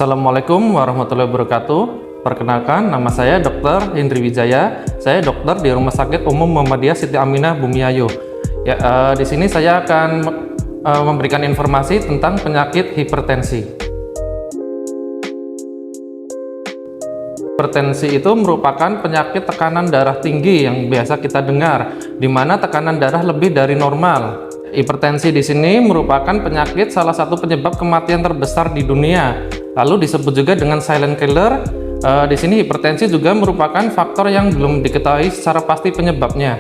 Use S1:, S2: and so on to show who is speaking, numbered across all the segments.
S1: Assalamualaikum warahmatullahi wabarakatuh. Perkenalkan, nama saya Dr. Hendri Wijaya. Saya dokter di Rumah Sakit Umum Muhammadiyah Siti Aminah Bumiayu. Ya, di sini saya akan memberikan informasi tentang penyakit hipertensi. Hipertensi itu merupakan penyakit tekanan darah tinggi yang biasa kita dengar, di mana tekanan darah lebih dari normal. Hipertensi di sini merupakan penyakit salah satu penyebab kematian terbesar di dunia. Lalu disebut juga dengan silent killer. Di sini hipertensi juga merupakan faktor yang belum diketahui secara pasti penyebabnya.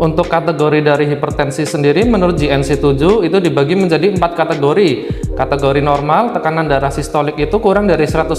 S1: Untuk kategori dari hipertensi sendiri menurut JNC7 itu dibagi menjadi 4 kategori. Kategori normal, tekanan darah sistolik itu kurang dari 120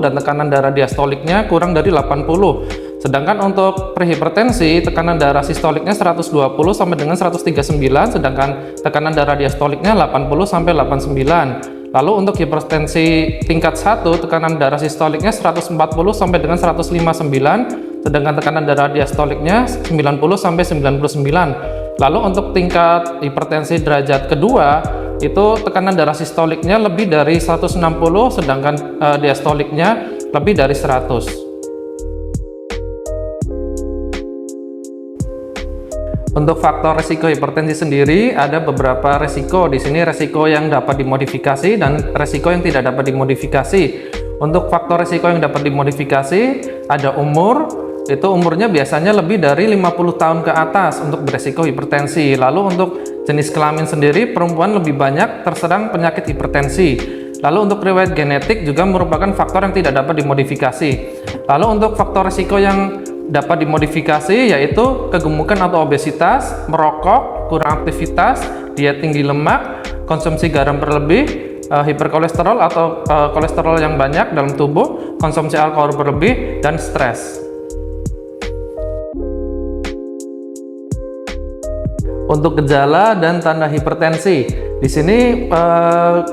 S1: dan tekanan darah diastoliknya kurang dari 80. Sedangkan untuk prehipertensi, tekanan darah sistoliknya 120 sampai dengan 139, sedangkan tekanan darah diastoliknya 80 sampai 89. Lalu untuk hipertensi tingkat 1, tekanan darah sistoliknya 140 sampai dengan 159, sedangkan tekanan darah diastoliknya 90 sampai 99. Lalu untuk tingkat hipertensi derajat kedua, itu tekanan darah sistoliknya lebih dari 160, sedangkan diastoliknya lebih dari 100. Untuk faktor resiko hipertensi sendiri ada beberapa resiko. Di sini resiko yang dapat dimodifikasi dan resiko yang tidak dapat dimodifikasi. Untuk faktor resiko yang dapat dimodifikasi ada umur, itu umurnya biasanya lebih dari 50 tahun ke atas untuk beresiko hipertensi. Lalu untuk jenis kelamin sendiri, perempuan lebih banyak terserang penyakit hipertensi. Lalu untuk riwayat genetik juga merupakan faktor yang tidak dapat dimodifikasi. Lalu untuk faktor resiko yang dapat dimodifikasi yaitu kegemukan atau obesitas, merokok, kurang aktivitas, diet tinggi lemak, konsumsi garam berlebih, hiperkolesterol atau kolesterol yang banyak dalam tubuh, konsumsi alkohol berlebih, dan stres. Untuk gejala dan tanda hipertensi, di sini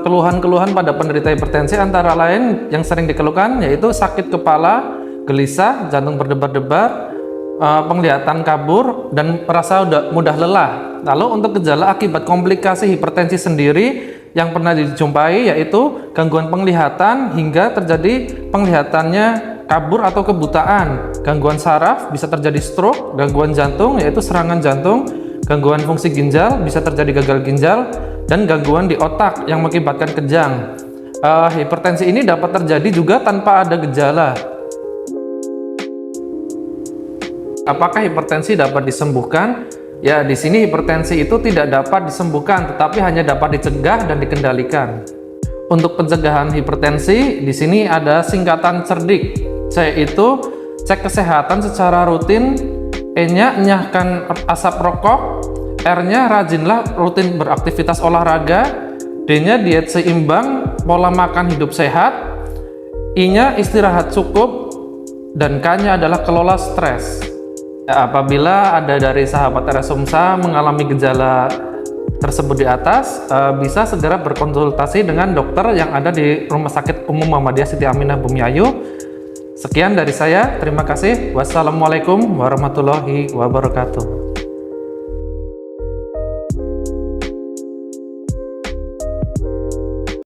S1: keluhan-keluhan pada penderita hipertensi antara lain yang sering dikeluhkan yaitu sakit kepala, gelisah, jantung berdebar-debar, penglihatan kabur, dan merasa mudah lelah. Lalu untuk gejala akibat komplikasi hipertensi sendiri yang pernah dijumpai yaitu gangguan penglihatan hingga terjadi penglihatannya kabur atau kebutaan, gangguan saraf, bisa terjadi stroke, gangguan jantung yaitu serangan jantung, gangguan fungsi ginjal, bisa terjadi gagal ginjal, dan gangguan di otak yang mengakibatkan kejang. Hipertensi ini dapat terjadi juga tanpa ada gejala. Apakah hipertensi dapat disembuhkan? Ya, di sini hipertensi itu tidak dapat disembuhkan, tetapi hanya dapat dicegah dan dikendalikan. Untuk pencegahan hipertensi, di sini ada singkatan CERDIK. C itu cek kesehatan secara rutin, E-nya enyahkan asap rokok, R-nya rajinlah rutin beraktivitas olahraga, D-nya diet seimbang, pola makan hidup sehat, I-nya istirahat cukup, dan K-nya adalah kelola stres. Apabila ada dari sahabat RSUMSA mengalami gejala tersebut di atas, bisa segera berkonsultasi dengan dokter yang ada di Rumah Sakit Umum Muhammadiyah Siti Aminah Bumiayu. Sekian dari saya, terima kasih. Wassalamualaikum warahmatullahi wabarakatuh.